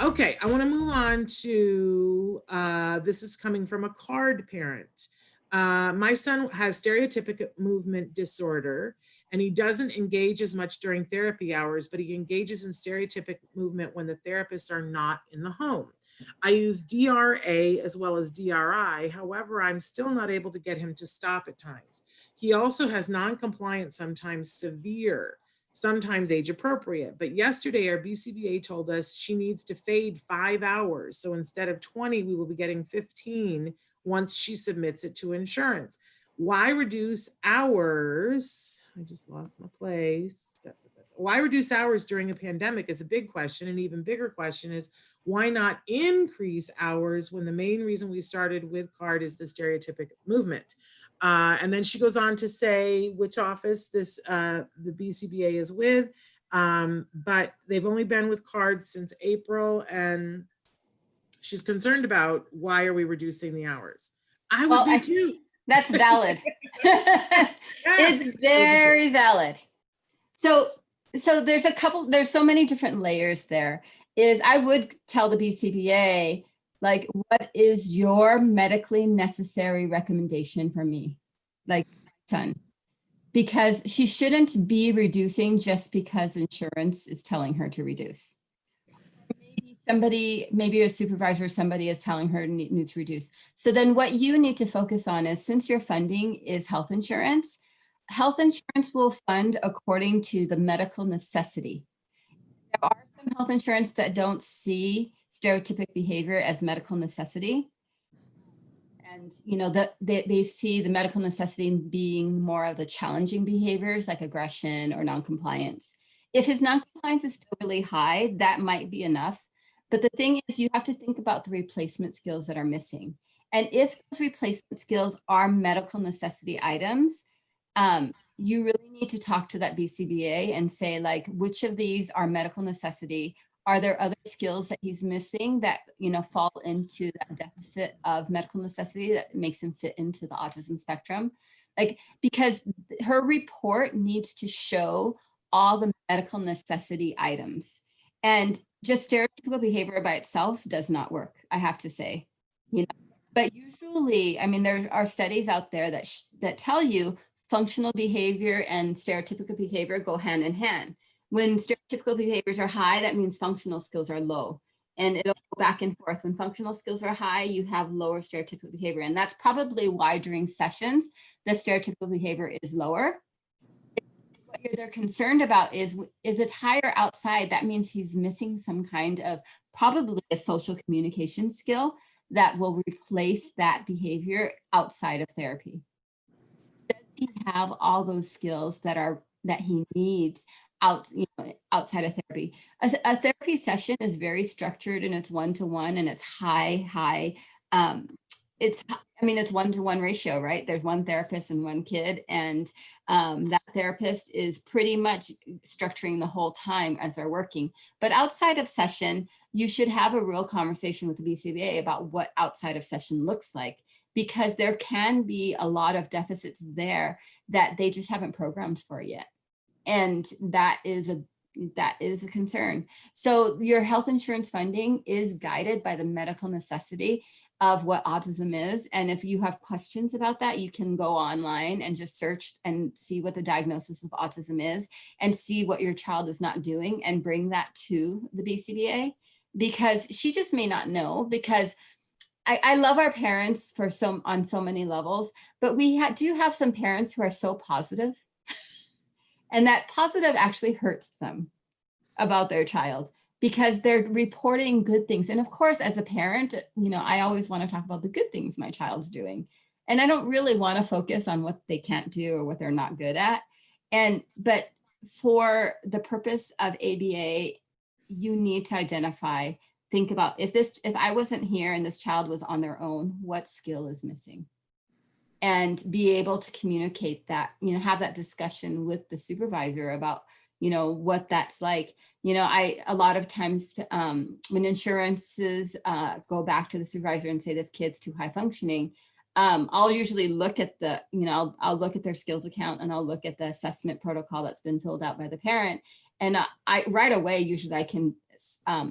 Okay, I want to move on to, this is coming from a card parent. My son has stereotypic movement disorder, and he doesn't engage as much during therapy hours, but he engages in stereotypic movement when the therapists are not in the home. I use DRA as well as DRI. However, I'm still not able to get him to stop at times. He also has non-compliance, sometimes severe, sometimes age appropriate. But yesterday, our BCBA told us she needs to fade 5 hours. So instead of 20, we will be getting 15 once she submits it to insurance. Why reduce hours? I just lost my place. Why reduce hours during a pandemic is a big question. An even bigger question is, why not increase hours when the main reason we started with CARD is the stereotypic movement? And then she goes on to say which office this the BCBA is with, but they've only been with CARD since April, and she's concerned about why are we reducing the hours. I would be too. That's valid. It's very valid. So there's so many different layers there. I would tell the BCBA, like, what is your medically necessary recommendation for me, like son? Because she shouldn't be reducing just because insurance is telling her to reduce. Maybe a supervisor or somebody is telling her needs to reduce. So then what you need to focus on is, since your funding is health insurance will fund according to the medical necessity. There are some health insurance that don't see stereotypic behavior as medical necessity. And they see the medical necessity being more of the challenging behaviors like aggression or noncompliance. If his noncompliance is still really high, that might be enough. But the thing is, you have to think about the replacement skills that are missing. And if those replacement skills are medical necessity items, you really need to talk to that BCBA and say, like, which of these are medical necessity? Are there other skills that he's missing that, fall into that deficit of medical necessity that makes him fit into the autism spectrum? Like, because her report needs to show all the medical necessity items. And just stereotypical behavior by itself does not work, I have to say. But usually, I mean, there are studies out there that tell you functional behavior and stereotypical behavior go hand in hand. When stereotypical behaviors are high, that means functional skills are low. And it'll go back and forth. When functional skills are high, you have lower stereotypical behavior. And that's probably why during sessions, the stereotypical behavior is lower. What they're concerned about is if it's higher outside, that means he's missing some kind of probably a social communication skill that will replace that behavior outside of therapy. Does he have all those skills that he needs outside of therapy? A therapy session is very structured, and it's one-to-one, and it's high. It's 1-to-1 ratio, right? There's one therapist and one kid, and that therapist is pretty much structuring the whole time as they're working. But outside of session, you should have a real conversation with the BCBA about what outside of session looks like, because there can be a lot of deficits there that they just haven't programmed for yet. And that is a concern. So your health insurance funding is guided by the medical necessity of what autism is. And if you have questions about that, you can go online and just search and see what the diagnosis of autism is and see what your child is not doing and bring that to the BCBA, because she just may not know. Because I love our parents on so many levels, but we do have some parents who are so positive, and that positive actually hurts them about their child, because they're reporting good things. And of course, as a parent, I always want to talk about the good things my child's doing. And I don't really want to focus on what they can't do or what they're not good at. But for the purpose of ABA, you need to think about, if I wasn't here and this child was on their own, what skill is missing? And be able to communicate that, have that discussion with the supervisor about, what that's like. A lot of times when insurances go back to the supervisor and say this kid's too high functioning, I'll usually look at I'll look at their skills account, and I'll look at the assessment protocol that's been filled out by the parent. And I right away, usually I can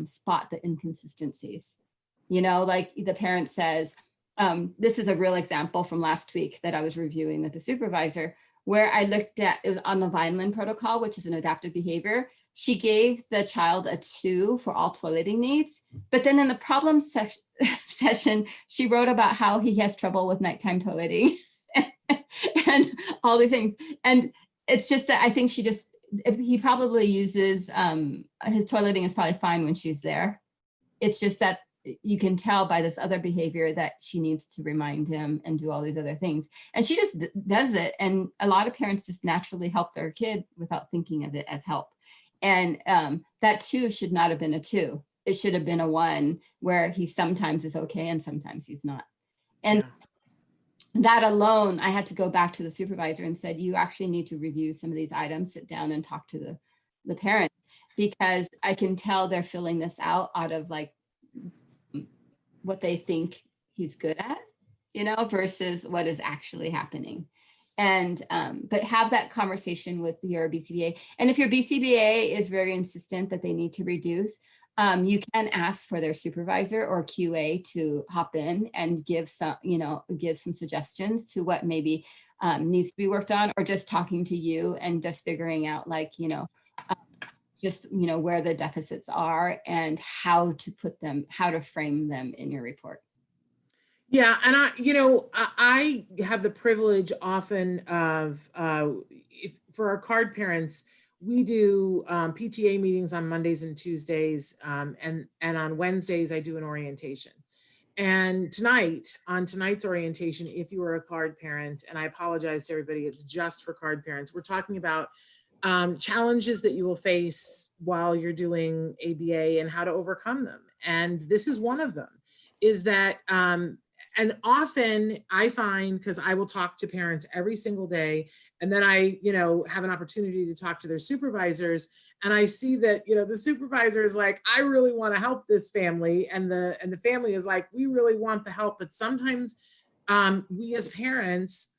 spot the inconsistencies. You know, like the parent says, this is a real example from last week that I was reviewing with the supervisor, where I looked at, it was on the Vineland protocol, which is an adaptive behavior. She gave the child a 2 for all toileting needs, but then in the problem session, she wrote about how he has trouble with nighttime toileting and all these things. And it's just that I think he probably uses, his toileting is probably fine when she's there. It's just that you can tell by this other behavior that she needs to remind him and do all these other things. And she just does it. And a lot of parents just naturally help their kid without thinking of it as help. And that 2 should not have been a 2. It should have been a 1 where he sometimes is okay and sometimes he's not. And that alone, I had to go back to the supervisor and said, you actually need to review some of these items, sit down and talk to the parents, because I can tell they're filling this out of like what they think he's good at, you know, versus what is actually happening. And, but have that conversation with your BCBA. And if your BCBA is very insistent that they need to reduce, you can ask for their supervisor or QA to hop in and give some, you know, give some suggestions to what maybe needs to be worked on, or just talking to you and just figuring out, like, you know, just, you know, where the deficits are and how to put them, how to frame them in your report. Yeah, and I have the privilege often of, for our card parents, we do PTA meetings on Mondays and Tuesdays, and on Wednesdays I do an orientation. And on tonight's orientation, if you are a card parent, and I apologize to everybody, it's just for card parents, we're talking about challenges that you will face while you're doing ABA and how to overcome them. And this is one of them, is that, and often I find, because I will talk to parents every single day, and then I, you know, have an opportunity to talk to their supervisors, and I see that, you know, the supervisor is like, I really want to help this family, and the family is like, we really want the help, but sometimes we as parents,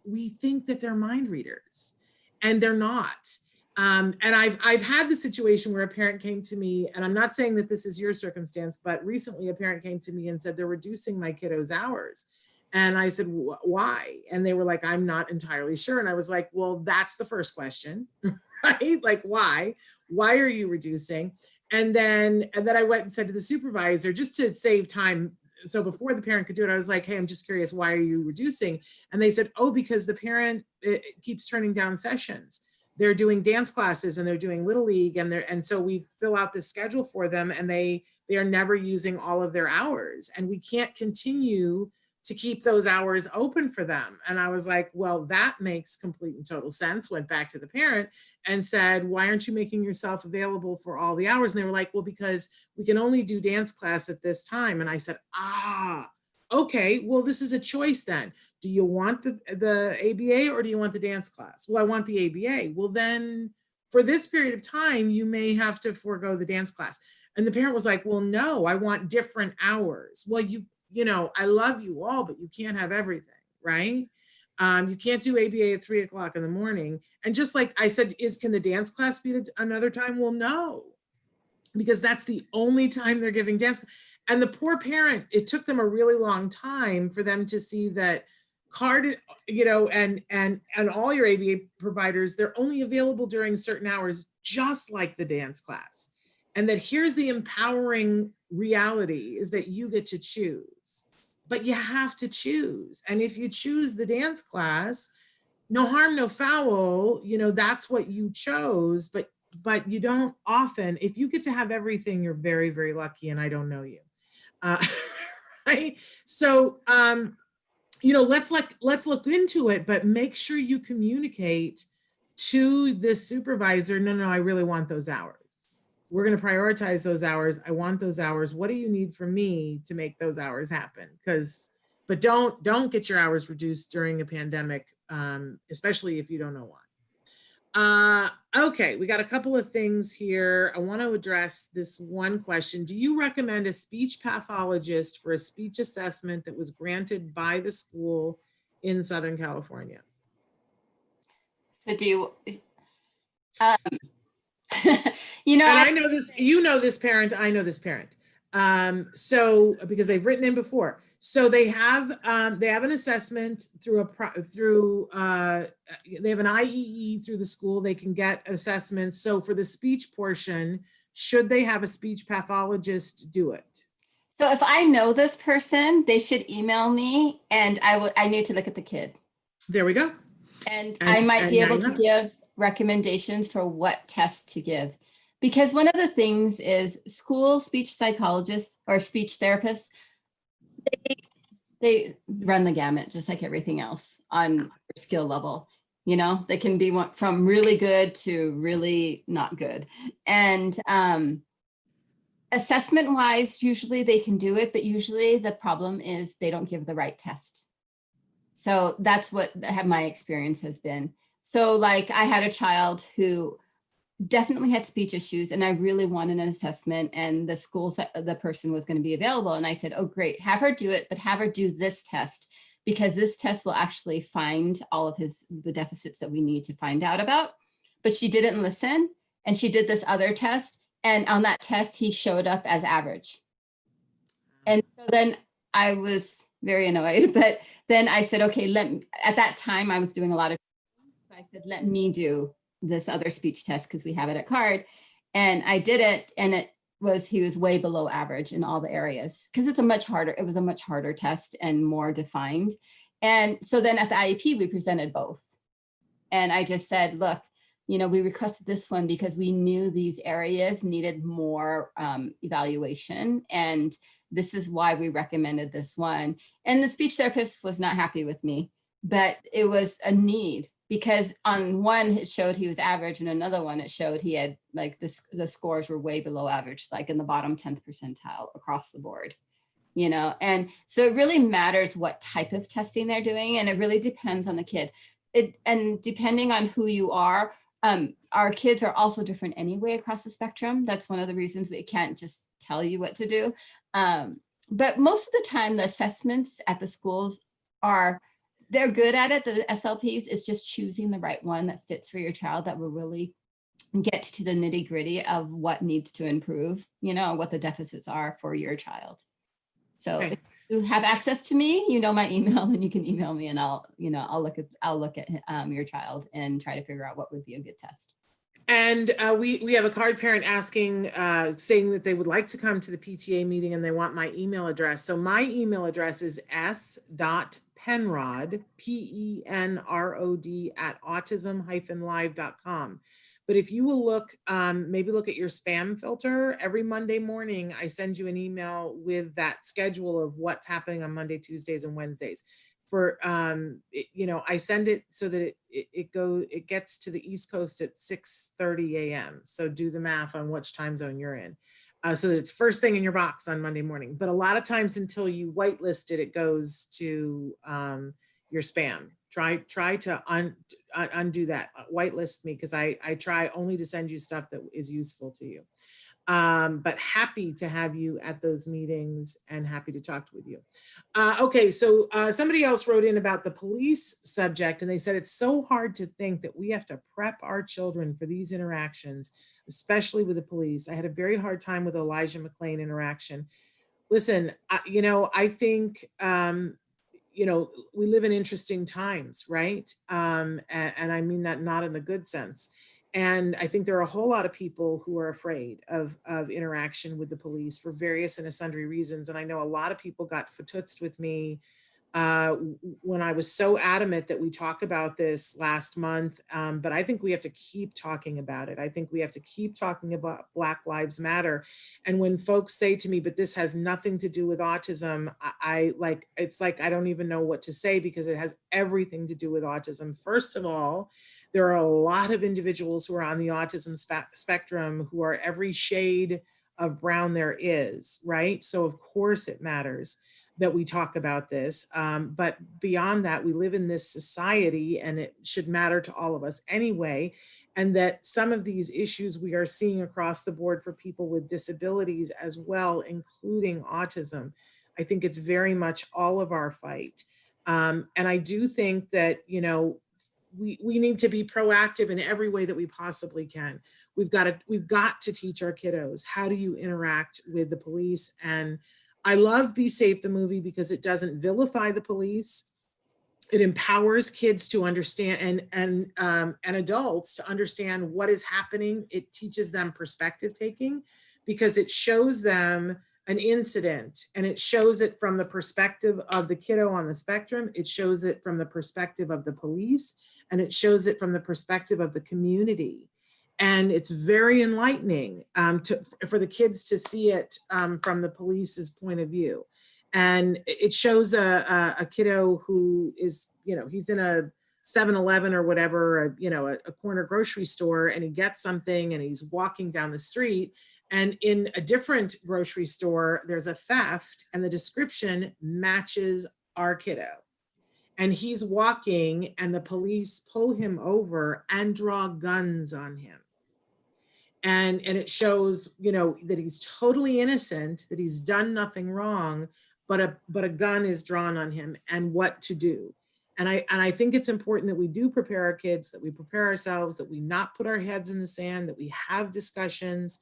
we think that they're mind readers, and they're not. And I've had the situation where a parent came to me, and I'm not saying that this is your circumstance, but recently a parent came to me and said, they're reducing my kiddo's hours. And I said, why? And they were like, I'm not entirely sure. And I was like, well, that's the first question, right? Like, why? Why are you reducing? And then I went and said to the supervisor, just to save time, so before the parent could do it, I was like, hey, I'm just curious, why are you reducing? And they said, oh, because the parent keeps turning down sessions. They're doing dance classes and they're doing Little League, and so we fill out this schedule for them, and they are never using all of their hours, and we can't continue to keep those hours open for them. And I was like, well, that makes complete and total sense. Went back to the parent and said, why aren't you making yourself available for all the hours? And they were like, well, because we can only do dance class at this time. And I said, okay, well, this is a choice then. Do you want the ABA or do you want the dance class? Well, I want the ABA. Well, then for this period of time, you may have to forego the dance class. And the parent was like, well, no, I want different hours. Well, you know, I love you all, but you can't have everything, right? You can't do ABA at 3 o'clock in the morning. And just like I said, can the dance class be at another time? Well, no, because that's the only time they're giving dance. And the poor parent, it took them a really long time for them to see that card, you know, and all your ABA providers, they're only available during certain hours, just like the dance class. And that here's the empowering reality, is that you get to choose, but you have to choose. And if you choose the dance class, no harm, no foul, you know, that's what you chose, but you don't often, if you get to have everything, you're very, very lucky, and I don't know you. Right? So, you know, let's look into it, but make sure you communicate to the supervisor, no, I really want those hours. We're going to prioritize those hours. I want those hours. What do you need from me to make those hours happen? But don't get your hours reduced during a pandemic, especially if you don't know why. Okay, we got a couple of things here. I want to address this one question. Do you recommend a speech pathologist for a speech assessment that was granted by the school in Southern California? So do you, You know, And I know this, you know this parent, I know this parent. So because they've written in before. So they have an assessment through they have an IEE through the school. They can get assessments. So for the speech portion, should they have a speech pathologist do it? so if I know this person, they should email me, and I need to look at the kid. There we go. And I might be able to give recommendations for what test to give. Because one of the things is school speech psychologists or speech therapists, they run the gamut just like everything else on skill level. You know, they can be from really good to really not good. And assessment wise, usually they can do it, but usually the problem is they don't give the right test. So that's what my experience has been. So like I had a child who definitely had speech issues and I really wanted an assessment, and the person was going to be available. And I said, oh, great, have her do it, but have her do this test, because this test will actually find all of the deficits that we need to find out about. But she didn't listen, and she did this other test. And on that test, he showed up as average. And so then I was very annoyed, but then I said, okay, at that time I was doing a lot of, so I said, let me do this other speech test because we have it at CARD. And I did it, and he was way below average in all the areas because it was a much harder test and more defined. And so then at the IEP, we presented both. And I just said, look, we requested this one because we knew these areas needed more evaluation. And this is why we recommended this one. And the speech therapist was not happy with me, but it was a need, because on one it showed he was average, and another one it showed he had the scores were way below average, like in the bottom 10th percentile across the board, And so it really matters what type of testing they're doing, and it really depends on the kid. And depending on who you are, our kids are also different anyway across the spectrum. That's one of the reasons we can't just tell you what to do. But most of the time, the assessments at the schools they're good at it. The SLPs, it's just choosing the right one that fits for your child, that will really get to the nitty gritty of what needs to improve, what the deficits are for your child. So if you have access to me, my email, and you can email me, and I'll look at your child and try to figure out what would be a good test. And we have a CARD parent asking, saying that they would like to come to the PTA meeting and they want my email address. So my email address is s.penrod, PENROD @autism-live.com. But if you will look, maybe look at your spam filter, every Monday morning, I send you an email with that schedule of what's happening on Monday, Tuesdays, and Wednesdays. I send it so that it gets to the East Coast at 6:30 a.m. So do the math on which time zone you're in. So that it's first thing in your box on Monday morning. But a lot of times until you whitelist it, it goes to your spam. Try to undo that. Whitelist me, because I try only to send you stuff that is useful to you. But happy to have you at those meetings and happy to talk with you. Okay, so somebody else wrote in about the police subject, and they said it's so hard to think that we have to prep our children for these interactions, especially with the police. I had a very hard time with Elijah McClain interaction. Listen, I think, we live in interesting times, right? And I mean that not in the good sense. And I think there are a whole lot of people who are afraid of interaction with the police for various and sundry reasons. And I know a lot of people got fatutzed with me when I was so adamant that we talk about this last month. But I think we have to keep talking about it. I think we have to keep talking about Black Lives Matter. And when folks say to me, but this has nothing to do with autism, it's like, I don't even know what to say, because it has everything to do with autism. First of all, there are a lot of individuals who are on the autism spectrum who are every shade of brown there is, right? So of course it matters that we talk about this. But beyond that, we live in this society, and it should matter to all of us anyway. And that some of these issues we are seeing across the board for people with disabilities as well, including autism. I think it's very much all of our fight. And I do think that, we need to be proactive in every way that we possibly can. we've got to teach our kiddos, how do you interact with the police? And I love Be Safe, the movie, because it doesn't vilify the police. It empowers kids to understand, and adults to understand what is happening. It teaches them perspective taking, because it shows them an incident and it shows it from the perspective of the kiddo on the spectrum. It shows it from the perspective of the police, and it shows it from the perspective of the community. And it's very enlightening for the kids to see it from the police's point of view. And it shows a kiddo who is, he's in a 7-Eleven or whatever, a corner grocery store, and he gets something and he's walking down the street. And in a different grocery store, there's a theft, and the description matches our kiddo. And he's walking, and the police pull him over and draw guns on him. And it shows, that he's totally innocent, that he's done nothing wrong, but a gun is drawn on him, and what to do. And I think it's important that we do prepare our kids, that we prepare ourselves, that we not put our heads in the sand, that we have discussions.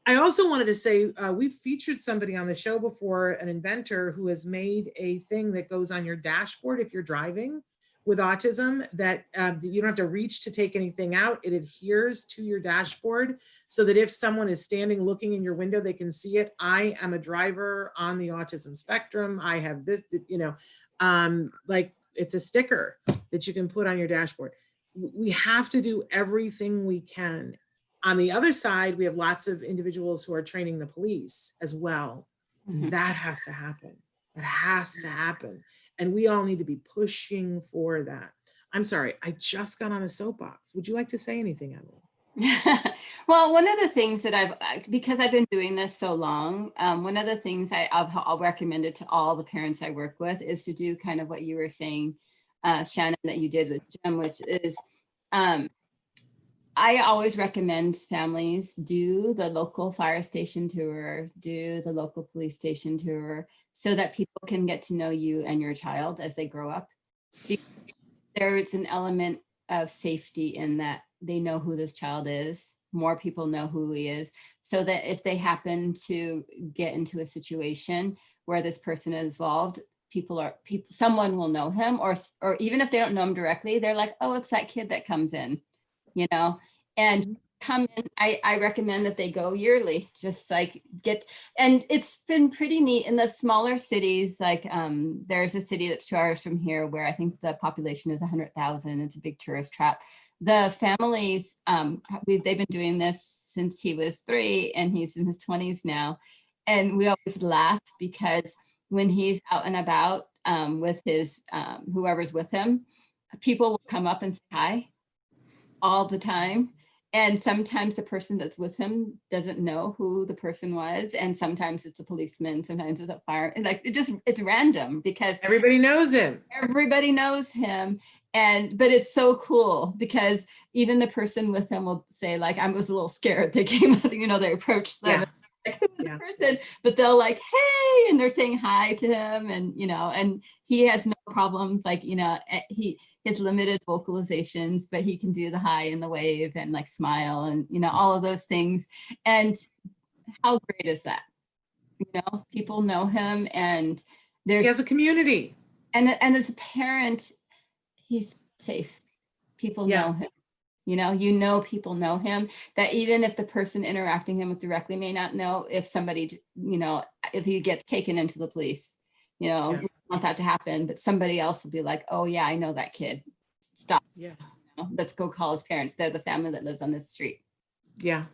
I also wanted to say, we've featured somebody on the show before, an inventor who has made a thing that goes on your dashboard if you're driving with autism, that you don't have to reach to take anything out. It adheres to your dashboard, so that if someone is standing looking in your window, they can see it. I am a driver on the autism spectrum. I have this, like, it's a sticker that you can put on your dashboard. We have to do everything we can. On the other side, we have lots of individuals who are training the police as well. Mhm. That has to happen. That has to happen. And we all need to be pushing for that. I'm sorry, I just got on a soapbox. Would you like to say anything, Evelyn? Well, one of the things that because I've been doing this so long, one of the things I'll recommend it to all the parents I work with is to do kind of what you were saying, Shannon, that you did with Jim, which is, I always recommend families do the local fire station tour, do the local police station tour, so that people can get to know you and your child as they grow up. Because there is an element of safety in that they know who this child is. More people know who he is, so that if they happen to get into a situation where this person is involved, someone will know him, or even if they don't know him directly, they're like, oh, it's that kid that comes in, and come in. I recommend that they go yearly, just like and it's been pretty neat in the smaller cities. Like there's a city that's 2 hours from here where I think the population is 100,000. It's a big tourist trap. The families, they've been doing this since he was 3, and he's in his 20s now. And we always laugh because when he's out and about with his, whoever's with him, people will come up and say hi all the time. And sometimes the person that's with him doesn't know who the person was. And sometimes it's a policeman, sometimes it's a fire. And like, it's random because everybody knows him. Everybody knows him. But it's so cool because even the person with him will say, like, I was a little scared. They came, they approached them. Yes. Like, who's this person? But they'll like, hey, and they're saying hi to him. And, and he has no problems. Like, he has limited vocalizations, but he can do the hi and the wave and like smile and, all of those things. And how great is that? People know him, and he has a community. And as a parent, he's safe. People know him. People know him, that even if the person interacting him with directly may not know, if somebody, if he gets taken into the police, you don't want that to happen, but somebody else will be like, oh yeah, I know that kid. Stop. Yeah. Let's go call his parents. They're the family that lives on this street. Yeah.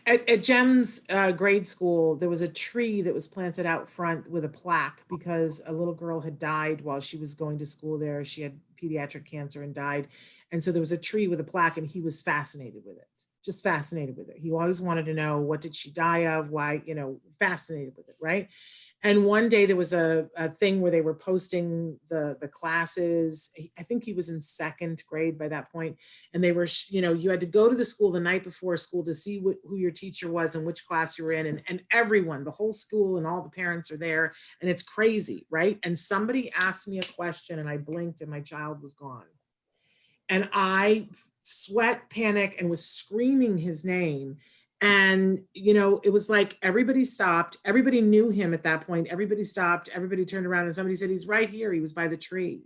At Jem's grade school, there was a tree that was planted out front with a plaque because a little girl had died while she was going to school there. She had pediatric cancer and died. And so there was a tree with a plaque, and he was fascinated with it, just fascinated with it. He always wanted to know, what did she die of? Why, fascinated with it, right? And one day there was a thing where they were posting the classes. I think he was in 2nd grade by that point. And they were, you had to go to the school the night before school to see who your teacher was and which class you were in. And everyone, the whole school and all the parents are there. And it's crazy, right? And somebody asked me a question and I blinked and my child was gone. And I sweat, panic, and was screaming his name. And, you know, it was like everybody stopped. Everybody knew him at that point. Everybody stopped. Everybody turned around and somebody said, he's right here. He was by the tree.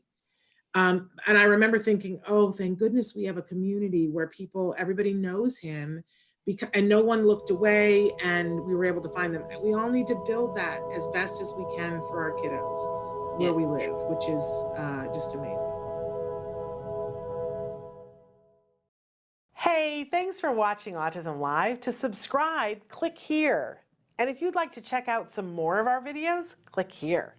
And I remember thinking, oh, thank goodness we have a community where everybody knows him, and no one looked away, and we were able to find them. We all need to build that as best as we can for our kiddos where we live, which is just amazing. Hey, thanks for watching Autism Live. To subscribe, click here. And if you'd like to check out some more of our videos, click here.